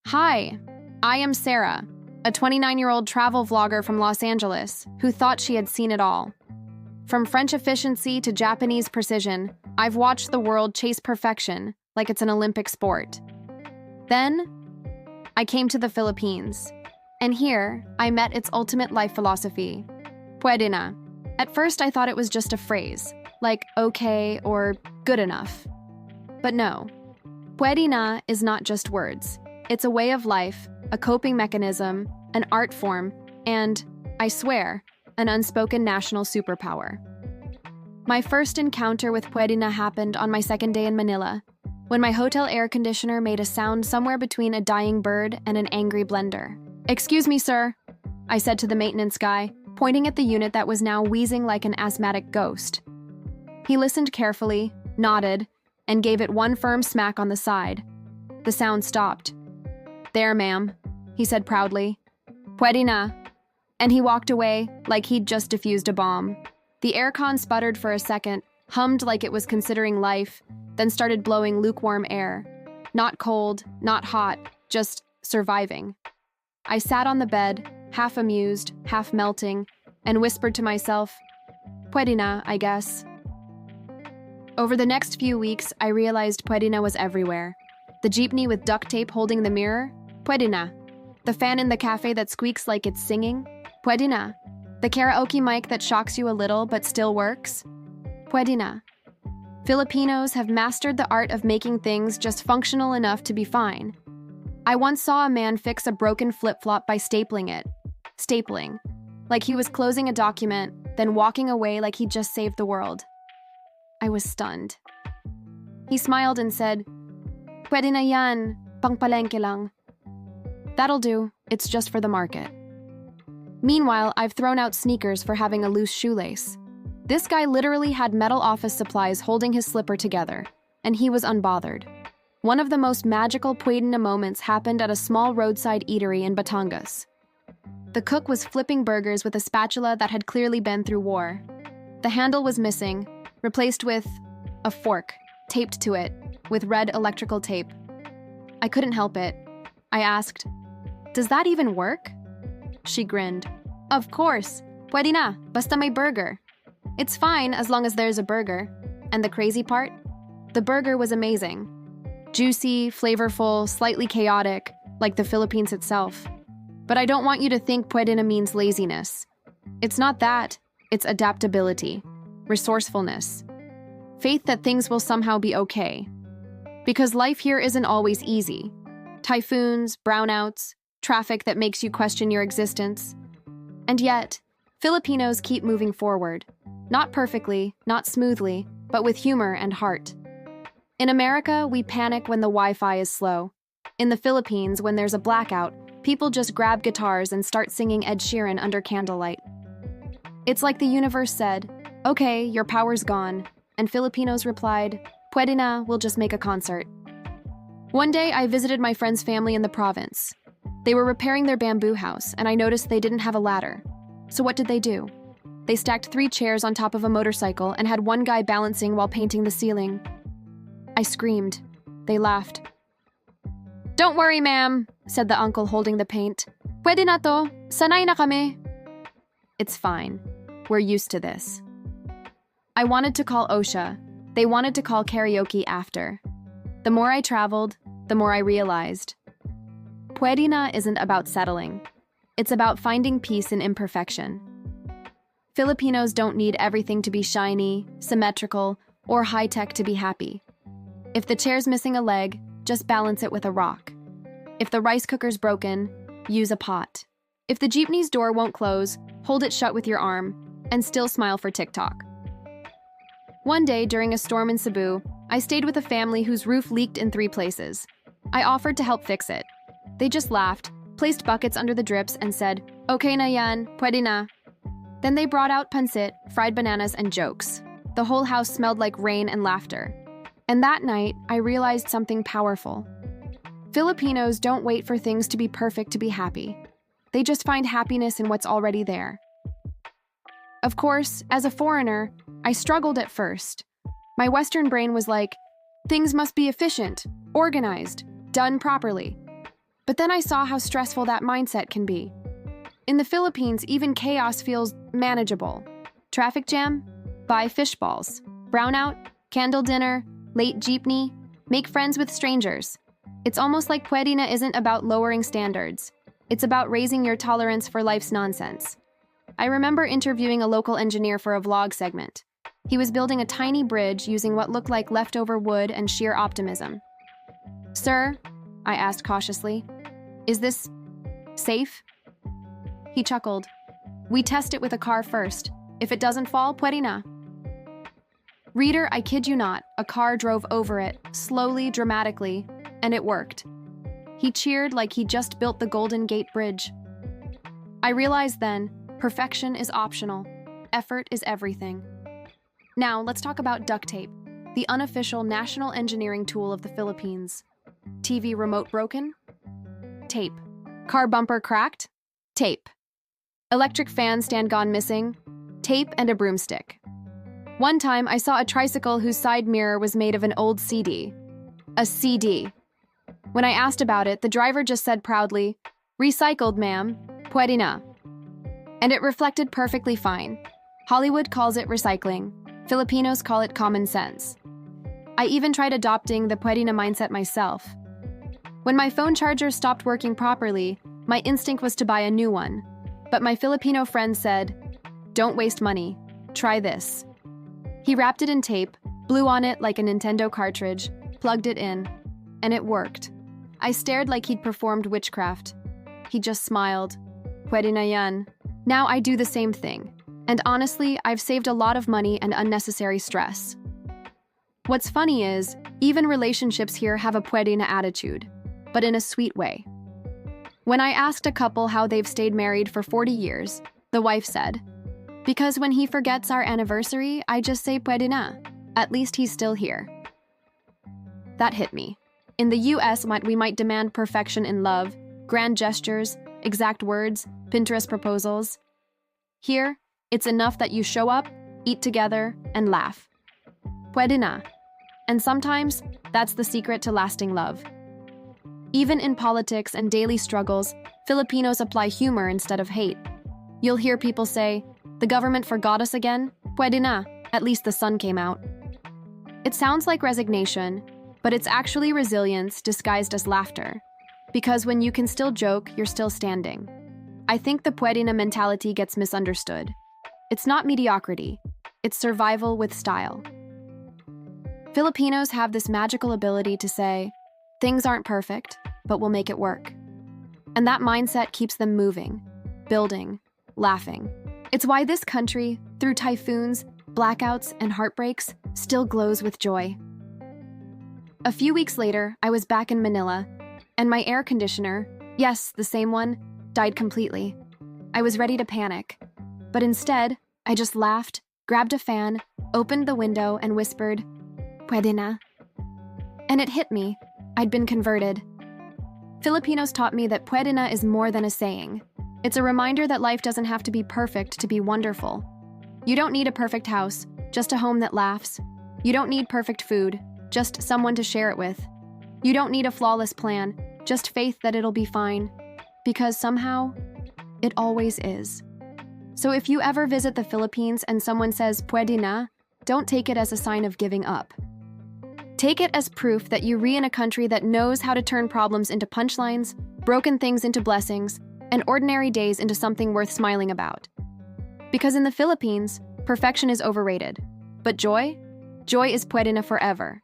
Hi, I am Sarah, a 29-year-old travel vlogger from Los Angeles who thought she had seen it all. From French efficiency to Japanese precision, I've watched the world chase perfection like it's an Olympic sport. Then, I came to the Philippines, and here I met its ultimate life philosophy, Pwede Na. At first, I thought it was just a phrase, like okay or good enough. But no, Pwede Na is not just words. It's a way of life, a coping mechanism, an art form, and, I swear, an unspoken national superpower. My first encounter with Pwede Na happened on my second day in Manila, when my hotel air conditioner made a sound somewhere between a dying bird and an angry blender. "Excuse me, sir," I said to the maintenance guy, pointing at the unit that was now wheezing like an asthmatic ghost. He listened carefully, nodded, and gave it one firm smack on the side. The sound stopped. "There, ma'am," he said proudly. "Pwede na." And he walked away like he'd just defused a bomb. The aircon sputtered for a second, hummed like it was considering life, then started blowing lukewarm air. Not cold, not hot, just surviving. I sat on the bed, half amused, half melting, and whispered to myself, "Pwede na, I guess." Over the next few weeks, I realized Pwede na was everywhere. The jeepney with duct tape holding the mirror, Pwede na. The fan in the cafe that squeaks like it's singing, Pwede na. The karaoke mic that shocks you a little but still works, Pwede na. Filipinos have mastered the art of making things just functional enough to be fine. I once saw a man fix a broken flip-flop by stapling it. Stapling. Like he was closing a document, then walking away like he'd just saved the world. I was stunned. He smiled and said, "Pwede na yan, pangpalengke lang." "That'll do, it's just for the market." Meanwhile, I've thrown out sneakers for having a loose shoelace. This guy literally had metal office supplies holding his slipper together, and he was unbothered. One of the most magical Pwede na moments happened at a small roadside eatery in Batangas. The cook was flipping burgers with a spatula that had clearly been through war. The handle was missing, replaced with a fork, taped to it, with red electrical tape. I couldn't help it. I asked, "Does that even work?" She grinned. "Of course, pwede na, basta may burger. It's fine as long as there's a burger." And the crazy part? The burger was amazing. Juicy, flavorful, slightly chaotic, like the Philippines itself. But I don't want you to think pwede na means laziness. It's not that, it's adaptability, resourcefulness, faith that things will somehow be okay. Because life here isn't always easy. Typhoons, brownouts, traffic that makes you question your existence. And yet, Filipinos keep moving forward. Not perfectly, not smoothly, but with humor and heart. In America, we panic when the Wi-Fi is slow. In the Philippines, when there's a blackout, people just grab guitars and start singing Ed Sheeran under candlelight. It's like the universe said, "Okay, your power's gone," and Filipinos replied, "Pwede na, we'll just make a concert." One day, I visited my friend's family in the province. They were repairing their bamboo house, and I noticed they didn't have a ladder. So what did they do? They stacked 3 chairs on top of a motorcycle and had one guy balancing while painting the ceiling. I screamed. They laughed. "Don't worry, ma'am," said the uncle holding the paint. "Pwede na to, sanay na kami." It's fine. We're used to this. I wanted to call OSHA. They wanted to call karaoke after. The more I traveled, the more I realized. Pwede na isn't about settling. It's about finding peace in imperfection. Filipinos don't need everything to be shiny, symmetrical, or high-tech to be happy. If the chair's missing a leg, just balance it with a rock. If the rice cooker's broken, use a pot. If the jeepney's door won't close, hold it shut with your arm, and still smile for TikTok. One day, during a storm in Cebu, I stayed with a family whose roof leaked in 3 places. I offered to help fix it. They just laughed, placed buckets under the drips, and said, "Okay na yan, pwede na." Then they brought out pancit, fried bananas, and jokes. The whole house smelled like rain and laughter. And that night, I realized something powerful. Filipinos don't wait for things to be perfect to be happy. They just find happiness in what's already there. Of course, as a foreigner, I struggled at first. My Western brain was like, things must be efficient, organized, done properly. But then I saw how stressful that mindset can be. In the Philippines, even chaos feels manageable. Traffic jam? Buy fish balls. Brownout? Candle dinner? Late jeepney? Make friends with strangers. It's almost like Pwede Na isn't about lowering standards. It's about raising your tolerance for life's nonsense. I remember interviewing a local engineer for a vlog segment. He was building a tiny bridge using what looked like leftover wood and sheer optimism. "Sir," I asked cautiously, "is this safe?" He chuckled. "We test it with a car first. If it doesn't fall, Pwede Na." Reader, I kid you not, a car drove over it, slowly, dramatically, and it worked. He cheered like he just built the Golden Gate Bridge. I realized then, perfection is optional. Effort is everything. Now, let's talk about duct tape, the unofficial national engineering tool of the Philippines. TV remote broken? Tape. Car bumper cracked? Tape. Electric fan stand gone missing? Tape and a broomstick. One time, I saw a tricycle whose side mirror was made of an old CD. A CD. When I asked about it, the driver just said proudly, "Recycled, ma'am. Pwede na." And it reflected perfectly fine. Hollywood calls it recycling. Filipinos call it common sense. I even tried adopting the Pwede Na mindset myself. When my phone charger stopped working properly, my instinct was to buy a new one. But my Filipino friend said, "Don't waste money. Try this." He wrapped it in tape, blew on it like a Nintendo cartridge, plugged it in, and it worked. I stared like he'd performed witchcraft. He just smiled. "Pwede na yan." Now I do the same thing. And honestly, I've saved a lot of money and unnecessary stress. What's funny is, even relationships here have a Pwede na attitude, but in a sweet way. When I asked a couple how they've stayed married for 40 years, the wife said, "Because when he forgets our anniversary, I just say Pwede na. At least he's still here." That hit me. In the US, we might demand perfection in love, grand gestures, exact words, Pinterest proposals. Here, it's enough that you show up, eat together, and laugh. Pwede na. And sometimes, that's the secret to lasting love. Even in politics and daily struggles, Filipinos apply humor instead of hate. You'll hear people say, "The government forgot us again? Pwede na. At least the sun came out." It sounds like resignation, but it's actually resilience disguised as laughter. Because when you can still joke, you're still standing. I think the Pwede na mentality gets misunderstood. It's not mediocrity. It's survival with style. Filipinos have this magical ability to say, "Things aren't perfect, but we'll make it work." And that mindset keeps them moving, building, laughing. It's why this country, through typhoons, blackouts, and heartbreaks, still glows with joy. A few weeks later, I was back in Manila, and my air conditioner, yes, the same one, died completely. I was ready to panic. But instead, I just laughed, grabbed a fan, opened the window, and whispered, "Pwede na." And it hit me. I'd been converted. Filipinos taught me that Pwede na is more than a saying. It's a reminder that life doesn't have to be perfect to be wonderful. You don't need a perfect house, just a home that laughs. You don't need perfect food, just someone to share it with. You don't need a flawless plan, just faith that it'll be fine. Because somehow, it always is. So if you ever visit the Philippines and someone says "Pwede na," don't take it as a sign of giving up. Take it as proof that you're in a country that knows how to turn problems into punchlines, broken things into blessings, and ordinary days into something worth smiling about. Because in the Philippines, perfection is overrated. But joy? Joy is Pwede na forever.